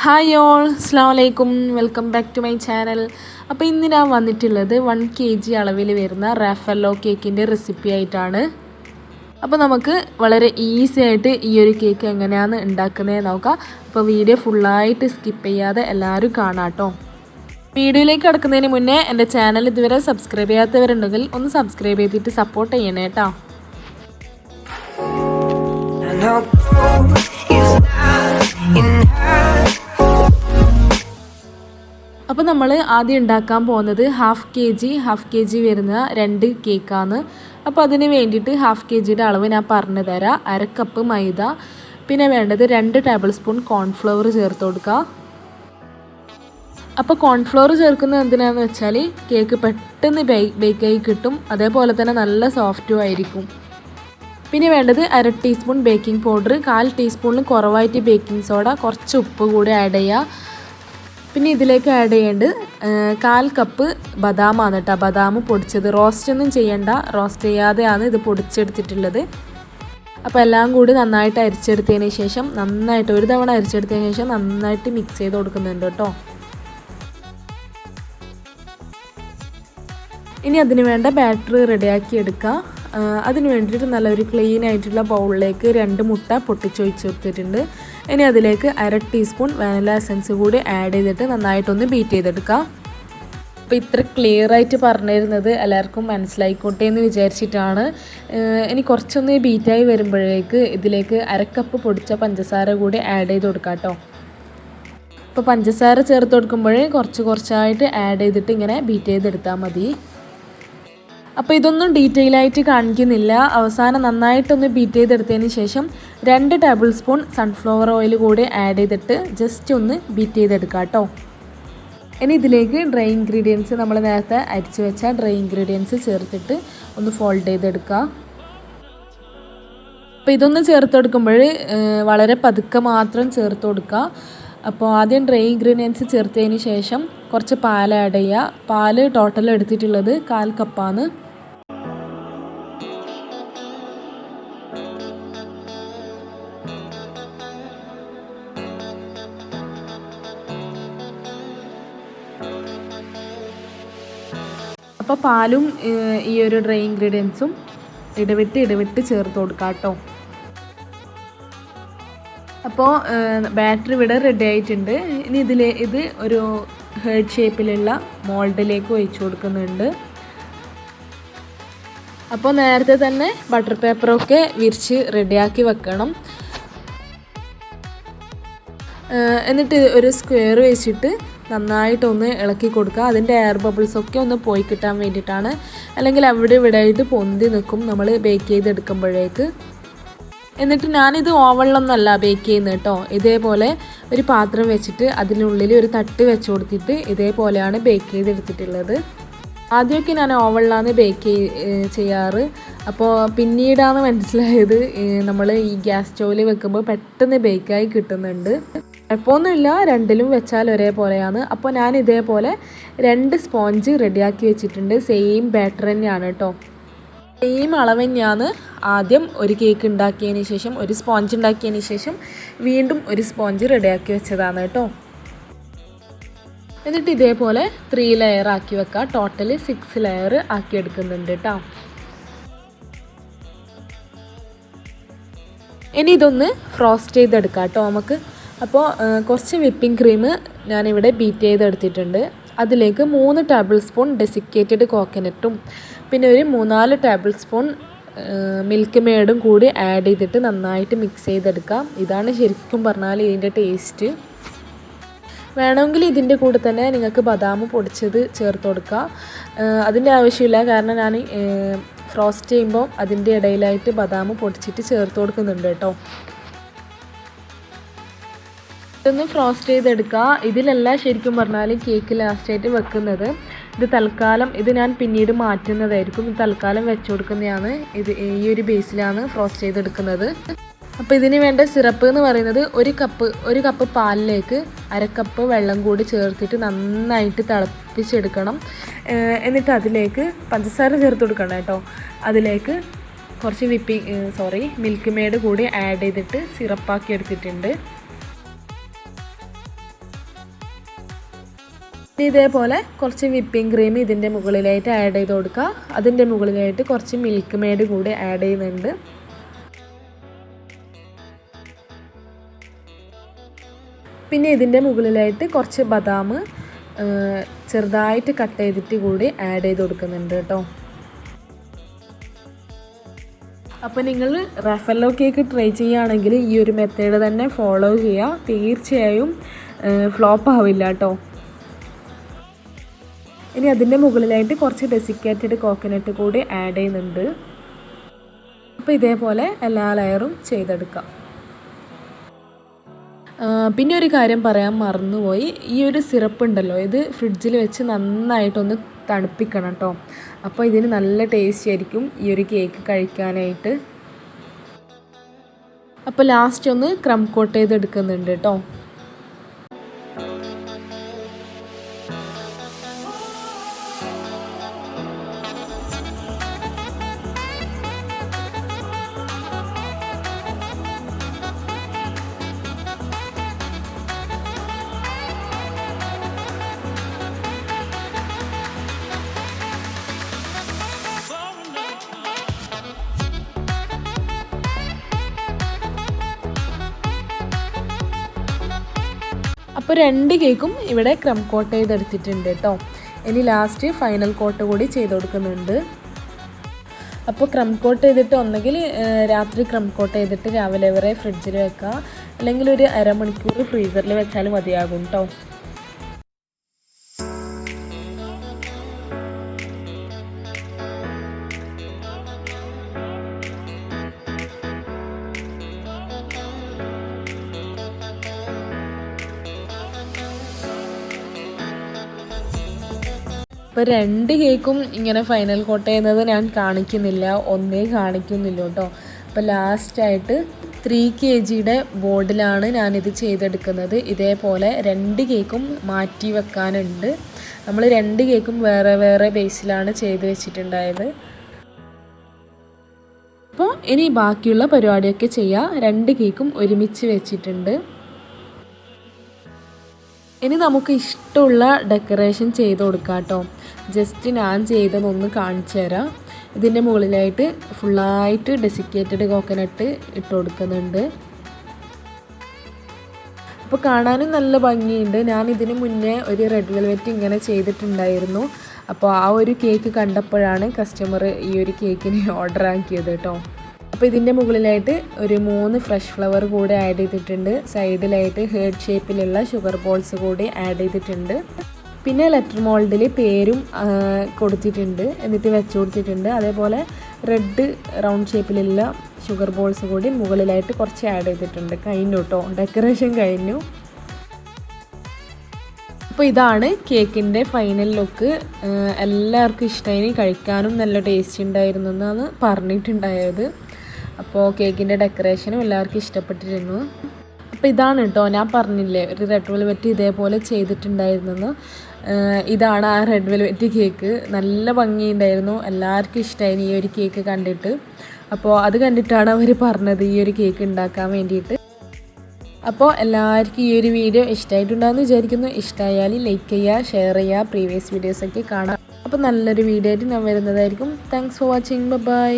Hi all, അസ്സലാമു അലൈക്കും. Welcome back to my channel. അപ്പോൾ ഇന്ന് ഞാൻ വന്നിട്ടുള്ളത് 1 kg അളവിൽ വരുന്ന റാഫല്ലോ കേക്കിൻ്റെ റെസിപ്പി ആയിട്ടാണ്. അപ്പോൾ നമുക്ക് വളരെ ഈസി ആയിട്ട് ഈ ഒരു കേക്ക് എങ്ങനെയാണ് ഉണ്ടാക്കുന്നത് നോക്കാം. അപ്പോൾ വീഡിയോ ഫുള്ളായിട്ട് സ്കിപ്പ് ചെയ്യാതെ എല്ലാവരും കാണാം കേട്ടോ. വീഡിയോയിലേക്ക് കിടക്കുന്നതിന് മുന്നേ എൻ്റെ ചാനൽ ഇതുവരെ സബ്സ്ക്രൈബ് ചെയ്യാത്തവരുണ്ടെങ്കിൽ ഒന്ന് സബ്സ്ക്രൈബ് ചെയ്തിട്ട് സപ്പോർട്ട് ചെയ്യണേ കേട്ടോ. അപ്പോൾ നമ്മൾ ആദ്യം ഉണ്ടാക്കാൻ പോകുന്നത് ഹാഫ് കെ ജി വരുന്ന 2 കേക്കാണ്. അപ്പോൾ അതിന് വേണ്ടിയിട്ട് ഹാഫ് കെ ജിയുടെ അളവ് ഞാൻ പറഞ്ഞു തരാം. 1/2 കപ്പ് മൈദ, പിന്നെ വേണ്ടത് 2 ടേബിൾ സ്പൂൺ കോൺഫ്ലവർ ചേർത്ത് കൊടുക്കുക. അപ്പോൾ കോൺഫ്ലവർ ചേർക്കുന്നത് എന്തിനാണെന്ന് വെച്ചാൽ കേക്ക് പെട്ടെന്ന് ബേക്കായി കിട്ടും, അതേപോലെ തന്നെ നല്ല സോഫ്റ്റും ആയിരിക്കും. പിന്നെ വേണ്ടത് 1/2 ടീസ്പൂൺ ബേക്കിംഗ് പൗഡർ, 1/4 ടീസ്പൂണിന് കുറവായിട്ട് ബേക്കിംഗ് സോഡ, കുറച്ച് ഉപ്പ് കൂടി ആഡ് ചെയ്യുക. പിന്നെ ഇതിലേക്ക് ആഡ് ചെയ്യേണ്ടത് 1/4 കപ്പ് ബദാമാണ് കേട്ടോ. ബദാം പൊടിച്ചത്, റോസ്റ്റ് ഒന്നും ചെയ്യണ്ട, റോസ്റ്റ് ചെയ്യാതെയാണ് ഇത് പൊടിച്ചെടുത്തിട്ടുള്ളത്. അപ്പോൾ എല്ലാം കൂടി നന്നായിട്ട് അരിച്ചെടുത്തതിന് ശേഷം ഒരു തവണ അരിച്ചെടുത്തതിന് ശേഷം നന്നായിട്ട് മിക്സ് ചെയ്ത് കൊടുക്കുന്നുണ്ട് കേട്ടോ. ഇനി അതിന് വേണ്ട ബാറ്റർ റെഡിയാക്കി എടുക്കുക. അതിന് വേണ്ടിയിട്ട് നല്ലൊരു ക്ലീൻ ആയിട്ടുള്ള ബൗളിലേക്ക് 2 മുട്ട പൊട്ടിച്ചൊഴിച്ച് കൊടുത്തിട്ടുണ്ട്. ഇനി അതിലേക്ക് 1/2 ടീസ്പൂൺ വാനില എസൻസ് കൂടി ആഡ് ചെയ്തിട്ട് നന്നായിട്ടൊന്ന് ബീറ്റ് ചെയ്തെടുക്കുക. അപ്പോൾ ഇത്ര ക്ലിയർ ആയിട്ട് പറഞ്ഞിരുന്നത് എല്ലാവർക്കും മനസ്സിലായിക്കോട്ടെ എന്ന് വിചാരിച്ചിട്ടാണ്. ഇനി കുറച്ചൊന്ന് ബീറ്റായി വരുമ്പോഴേക്ക് ഇതിലേക്ക് 1/2 കപ്പ് പൊടിച്ച പഞ്ചസാര കൂടി ആഡ് ചെയ്ത് കൊടുക്കാം കേട്ടോ. അപ്പോൾ പഞ്ചസാര ചേർത്ത് കൊടുക്കുമ്പോൾ കുറച്ചായിട്ട് ആഡ് ചെയ്തിട്ട് ഇങ്ങനെ ബീറ്റ് ചെയ്തെടുത്താൽ മതി. അപ്പോൾ ഇതൊന്നും ഡീറ്റെയിൽ ആയിട്ട് കാണിക്കുന്നില്ല. അവസാനം നന്നായിട്ടൊന്ന് ബീറ്റ് ചെയ്തെടുത്തതിന് ശേഷം 2 ടേബിൾ സ്പൂൺ സൺഫ്ലവർ ഓയിൽ കൂടി ആഡ് ചെയ്തിട്ട് ജസ്റ്റ് ഒന്ന് ബീറ്റ് ചെയ്തെടുക്കുക കേട്ടോ. ഇനി ഇതിലേക്ക് ഡ്രൈ ഇൻഗ്രീഡിയൻസ്, നമ്മൾ നേരത്തെ അരിച്ച് വെച്ച ഡ്രൈ ഇൻഗ്രീഡിയൻസ് ചേർത്തിട്ട് ഒന്ന് ഫോൾഡ് ചെയ്തെടുക്കുക. അപ്പോൾ ഇതൊന്ന് ചേർത്ത് കൊടുക്കുമ്പോൾ വളരെ പതുക്കെ മാത്രം ചേർത്ത് കൊടുക്കുക. അപ്പോൾ ആദ്യം ഡ്രൈ ഇൻഗ്രീഡിയൻസ് ചേർത്തതിന് ശേഷം കുറച്ച് പാൽ ആഡ് ചെയ്യുക. പാല് ടോട്ടൽ എടുത്തിട്ടുള്ളത് 1/4 കപ്പാണ്. അപ്പോൾ പാലും ഈ ഒരു ഡ്രൈ ഇൻഗ്രീഡിയൻസും ഇടവിട്ട് ചേർത്ത് കൊടുക്കാം കേട്ടോ. അപ്പോൾ ബാറ്റർ ഇവിടെ റെഡി ആയിട്ടുണ്ട്. ഇനി ഇത് ഒരു ഹേർട്ട് ഷേപ്പിലുള്ള മോൾഡിലേക്ക് ഒഴിച്ചു കൊടുക്കുന്നുണ്ട്. അപ്പോൾ നേരത്തെ തന്നെ ബട്ടർ പേപ്പറൊക്കെ വിരിച്ച് റെഡിയാക്കി വെക്കണം. എന്നിട്ട് ഒരു സ്ക്വയർ വെച്ചിട്ട് നന്നായിട്ടൊന്ന് ഇളക്കി കൊടുക്കുക. അതിൻ്റെ എയർ ബബിൾസൊക്കെ ഒന്ന് പോയി കിട്ടാൻ വേണ്ടിയിട്ടാണ്. അല്ലെങ്കിൽ അവിടെ ഇവിടെ ആയിട്ട് പൊന്തി നിൽക്കും നമ്മൾ ബേക്ക് ചെയ്തെടുക്കുമ്പോഴേക്ക്. എന്നിട്ട് ഞാനിത് ഓവനിലൊന്നല്ല ബേക്ക് ചെയ്യുന്നത് കേട്ടോ. ഇതേപോലെ ഒരു പാത്രം വെച്ചിട്ട് അതിനുള്ളിൽ ഒരു തട്ട് വെച്ച് കൊടുത്തിട്ട് ഇതേപോലെയാണ് ബേക്ക് ചെയ്തെടുത്തിട്ടുള്ളത്. ആദ്യമൊക്കെ ഞാൻ ഓവനിലാണ് ബേക്ക് ചെയ്യാറ്. അപ്പോൾ പിന്നീടാണ് മനസ്സിലായത് നമ്മൾ ഈ ഗ്യാസ് സ്റ്റൗവിൽ വെക്കുമ്പോൾ പെട്ടെന്ന് ബേക്കായി കിട്ടുന്നുണ്ട്. കുഴപ്പമൊന്നുമില്ല, രണ്ടിലും വെച്ചാൽ ഒരേപോലെയാണ്. അപ്പോൾ ഞാൻ ഇതേപോലെ 2 സ്പോഞ്ച് റെഡിയാക്കി വെച്ചിട്ടുണ്ട്. സെയിം ബാറ്റർ തന്നെയാണ് കേട്ടോ. സെയിം അളവ് തന്നെയാണ്. ആദ്യം ഒരു കേക്ക് ഉണ്ടാക്കിയതിന് ശേഷം, ഒരു സ്പോഞ്ച് ഉണ്ടാക്കിയതിന് ശേഷം വീണ്ടും ഒരു സ്പോഞ്ച് റെഡിയാക്കി വെച്ചതാണ് കേട്ടോ. എന്നിട്ട് ഇതേപോലെ 3 ലെയർ ആക്കി വെക്കുക. ടോട്ടൽ 6 ലെയർ ആക്കി എടുക്കുന്നുണ്ട് കേട്ടോ. ഇനി ഇതൊന്ന് ഫ്രോസ്റ്റ് ചെയ്തെടുക്കാം കേട്ടോ നമുക്ക്. അപ്പോൾ കുറച്ച് വിപ്പിംഗ് ക്രീം ഞാനിവിടെ ബീറ്റ് ചെയ്തെടുത്തിട്ടുണ്ട്. അതിലേക്ക് 3 ടേബിൾ സ്പൂൺ ഡെസിക്കേറ്റഡ് കോക്കനട്ടും പിന്നെ ഒരു 3-4 ടേബിൾ സ്പൂൺ മിൽക്ക് മെയ്ഡും കൂടി ആഡ് ചെയ്തിട്ട് നന്നായിട്ട് മിക്സ് ചെയ്തെടുക്കാം. ഇതാണ് ശരിക്കും പറഞ്ഞാൽ ഇതിൻ്റെ ടേസ്റ്റ്. വേണമെങ്കിൽ ഇതിൻ്റെ കൂടെ തന്നെ നിങ്ങൾക്ക് ബദാം പൊടിച്ചത് ചേർത്ത് കൊടുക്കുക. അതിൻ്റെ ആവശ്യമില്ല, കാരണം ഞാൻ ഫ്രോസ്റ്റ് ചെയ്യുമ്പോൾ അതിൻ്റെ ഇടയിലായിട്ട് ബദാം പൊടിച്ചിട്ട് ചേർത്ത് കൊടുക്കുന്നുണ്ട് കേട്ടോ. ഇതൊന്ന് ഫ്രോസ്റ്റ് ചെയ്തെടുക്കുക. ഇതിലല്ല ശരിക്കും പറഞ്ഞാൽ കേക്ക് ലാസ്റ്റായിട്ട് വെക്കുന്നത്. ഇത് തൽക്കാലം, ഇത് ഞാൻ പിന്നീട് മാറ്റുന്നതായിരിക്കും. ഇത് തൽക്കാലം വെച്ച് കൊടുക്കുന്നതാണ്. ഈ ഒരു ബേസിലാണ് ഫ്രോസ്റ്റ് ചെയ്തെടുക്കുന്നത്. അപ്പോൾ ഇതിന് വേണ്ട സിറപ്പ് എന്ന് പറയുന്നത് ഒരു കപ്പ് പാലിലേക്ക് 1/2 കപ്പ് വെള്ളം കൂടി ചേർത്തിട്ട് നന്നായിട്ട് തിളപ്പിച്ചെടുക്കണം. എന്നിട്ട് അതിലേക്ക് പഞ്ചസാര ചേർത്ത് കൊടുക്കണം കേട്ടോ. അതിലേക്ക് കുറച്ച് മിൽക്ക് മെയ്ഡ് കൂടി ആഡ് ചെയ്തിട്ട് സിറപ്പാക്കി എടുത്തിട്ടുണ്ട്. ഇതേപോലെ കുറച്ച് വിപ്പിംഗ് ക്രീം ഇതിൻ്റെ മുകളിലായിട്ട് ആഡ് ചെയ്ത് കൊടുക്കുക. അതിൻ്റെ മുകളിലായിട്ട് കുറച്ച് മിൽക്ക് മെയ്ഡ് കൂടി ആഡ് ചെയ്യുന്നുണ്ട്. പിന്നെ ഇതിൻ്റെ മുകളിലായിട്ട് കുറച്ച് ബദാം ചെറുതായിട്ട് കട്ട് ചെയ്തിട്ട് കൂടി ആഡ് ചെയ്ത് കൊടുക്കുന്നുണ്ട് കേട്ടോ. അപ്പോൾ നിങ്ങൾ റഫല്ലോ കേക്ക് ട്രൈ ചെയ്യുകയാണെങ്കിൽ ഈ ഒരു മെത്തേഡ് തന്നെ ഫോളോ ചെയ്യുക. തീർച്ചയായും ഫ്ലോപ്പ് ആവില്ല കേട്ടോ. ഇനി അതിൻ്റെ മുകളിലായിട്ട് കുറച്ച് ഡെസിക്കേറ്റഡ് കോക്കനട്ട് കൂടി ആഡ് ചെയ്യുന്നുണ്ട്. അപ്പോൾ ഇതേപോലെ എല്ലാ ലെയറും ചെയ്തെടുക്കാം. പിന്നെ ഒരു കാര്യം പറയാൻ മറന്നുപോയി. ഈ ഒരു സിറപ്പ് ഉണ്ടല്ലോ, ഇത് ഫ്രിഡ്ജിൽ വെച്ച് നന്നായിട്ടൊന്ന് തണുപ്പിക്കണം കേട്ടോ. അപ്പോൾ ഇതിന് നല്ല ടേസ്റ്റ് ആയിരിക്കും ഈ ഒരു കേക്ക് കഴിക്കാനായിട്ട്. അപ്പോൾ ലാസ്റ്റ് ഒന്ന് ക്രം കോട്ട് ചെയ്തെടുക്കുന്നുണ്ട് കേട്ടോ. അപ്പോൾ 2 കേക്കും ഇവിടെ ക്രം കോട്ട് ചെയ്തെടുത്തിട്ടുണ്ട് കേട്ടോ. ഇനി ലാസ്റ്റ് ഫൈനൽ കോട്ട് കൂടി ചെയ്ത് കൊടുക്കുന്നുണ്ട്. അപ്പോൾ ക്രം കോട്ട് ചെയ്തിട്ട് ഒന്നെങ്കിൽ രാത്രി ക്രം കോട്ട് ചെയ്തിട്ട് രാവിലെ വരെ ഫ്രിഡ്ജിൽ വെക്കുക, അല്ലെങ്കിൽ ഒരു അരമണിക്കൂർ ഫ്രീസറിൽ വെച്ചാൽ മതിയാകും കേട്ടോ. ഇപ്പോൾ 2 കേക്കും ഇങ്ങനെ ഫൈനൽ കോട്ട് ചെയ്യുന്നത് ഞാൻ കാണിക്കുന്നില്ല, ഒന്നേ കാണിക്കുന്നില്ല കേട്ടോ. അപ്പോൾ ലാസ്റ്റായിട്ട് 3 kg ബോർഡിലാണ് ഞാനിത് ചെയ്തെടുക്കുന്നത്. ഇതേപോലെ 2 കേക്കും മാറ്റി വെക്കാനുണ്ട്. നമ്മൾ 2 കേക്കും വേറെ വേറെ ബേസിലാണ് ചെയ്ത് വെച്ചിട്ടുണ്ടായത്. അപ്പോൾ ഇനി ബാക്കിയുള്ള പരിപാടിയൊക്കെ ചെയ്യാം. 2 കേക്കും ഒരുമിച്ച് വെച്ചിട്ടുണ്ട്. ഇനി നമുക്ക് ഇഷ്ടമുള്ള ഡെക്കറേഷൻ ചെയ്ത് കൊടുക്കാം കേട്ടോ. ജസ്റ്റ് ഞാൻ ചെയ്തതൊന്ന് കാണിച്ചു തരാം. ഇതിൻ്റെ മുകളിലായിട്ട് ഫുള്ളായിട്ട് ഡെസിക്കേറ്റഡ് കോക്കനട്ട് ഇട്ട് കൊടുക്കുന്നുണ്ട്. അപ്പോൾ കാണാനും നല്ല ഭംഗിയുണ്ട്. ഞാൻ ഇതിന് മുന്നേ ഒരു റെഡ് വെൽവെറ്റ് ഇങ്ങനെ ചെയ്തിട്ടുണ്ടായിരുന്നു. അപ്പോൾ ആ ഒരു കേക്ക് കണ്ടപ്പോഴാണ് കസ്റ്റമർ ഈ ഒരു കേക്കിന് ഓർഡർ ആക്കിയത് കേട്ടോ. അപ്പോൾ ഇതിൻ്റെ മുകളിലായിട്ട് ഒരു 3 ഫ്രഷ് ഫ്ലവർ കൂടി ആഡ് ചെയ്തിട്ടുണ്ട്. സൈഡിലായിട്ട് ഹേർട്ട് ഷേപ്പിലുള്ള ഷുഗർ ബോൾസ് കൂടി ആഡ് ചെയ്തിട്ടുണ്ട്. പിന്നെ ലെറ്റർ മോൾഡിൽ പേരും കൊടുത്തിട്ടുണ്ട്, എന്നിട്ട് വെച്ച് കൊടുത്തിട്ടുണ്ട്. അതേപോലെ റെഡ് റൗണ്ട് ഷേപ്പിലുള്ള ഷുഗർ ബോൾസ് കൂടി മുകളിലായിട്ട് കുറച്ച് ആഡ് ചെയ്തിട്ടുണ്ട്. കഴിഞ്ഞു കേട്ടോ, ഡെക്കറേഷൻ കഴിഞ്ഞു. അപ്പോൾ ഇതാണ് കേക്കിൻ്റെ ഫൈനൽ ലുക്ക്. എല്ലാവർക്കും ഇഷ്ടമായി, കഴിക്കാനും നല്ല ടേസ്റ്റ് ഉണ്ടായിരുന്നു എന്നാണ് പറഞ്ഞിട്ടുണ്ടായത്. അപ്പോൾ കേക്കിൻ്റെ ഡെക്കറേഷനും എല്ലാവർക്കും ഇഷ്ടപ്പെട്ടിരുന്നു. അപ്പോൾ ഇതാണ് കേട്ടോ, ഞാൻ പറഞ്ഞില്ലേ ഒരു റെഡ് വെൽവെറ്റ് ഇതേപോലെ ചെയ്തിട്ടുണ്ടായിരുന്നെന്ന്. ഇതാണ് ആ റെഡ് വെൽവെറ്റ് കേക്ക്. നല്ല ഭംഗിയുണ്ടായിരുന്നു, എല്ലാവർക്കും ഇഷ്ടമായി ഈ ഒരു കേക്ക് കണ്ടിട്ട്. അപ്പോൾ അത് കണ്ടിട്ടാണ് അവർ പറഞ്ഞത് ഈ ഒരു കേക്ക് ഉണ്ടാക്കാൻ വേണ്ടിയിട്ട്. അപ്പോൾ എല്ലാവർക്കും ഈ ഒരു വീഡിയോ ഇഷ്ടമായിട്ടുണ്ടാകുമെന്ന് വിചാരിക്കുന്നു. ഇഷ്ടമായാൽ ലൈക്ക് ചെയ്യുക, ഷെയർ ചെയ്യുക, പ്രീവിയസ് വീഡിയോസൊക്കെ കാണാം. അപ്പോൾ നല്ലൊരു വീഡിയോ ആയിട്ട് ഞാൻ വരുന്നതായിരിക്കും. Thanks for watching. ബൈ.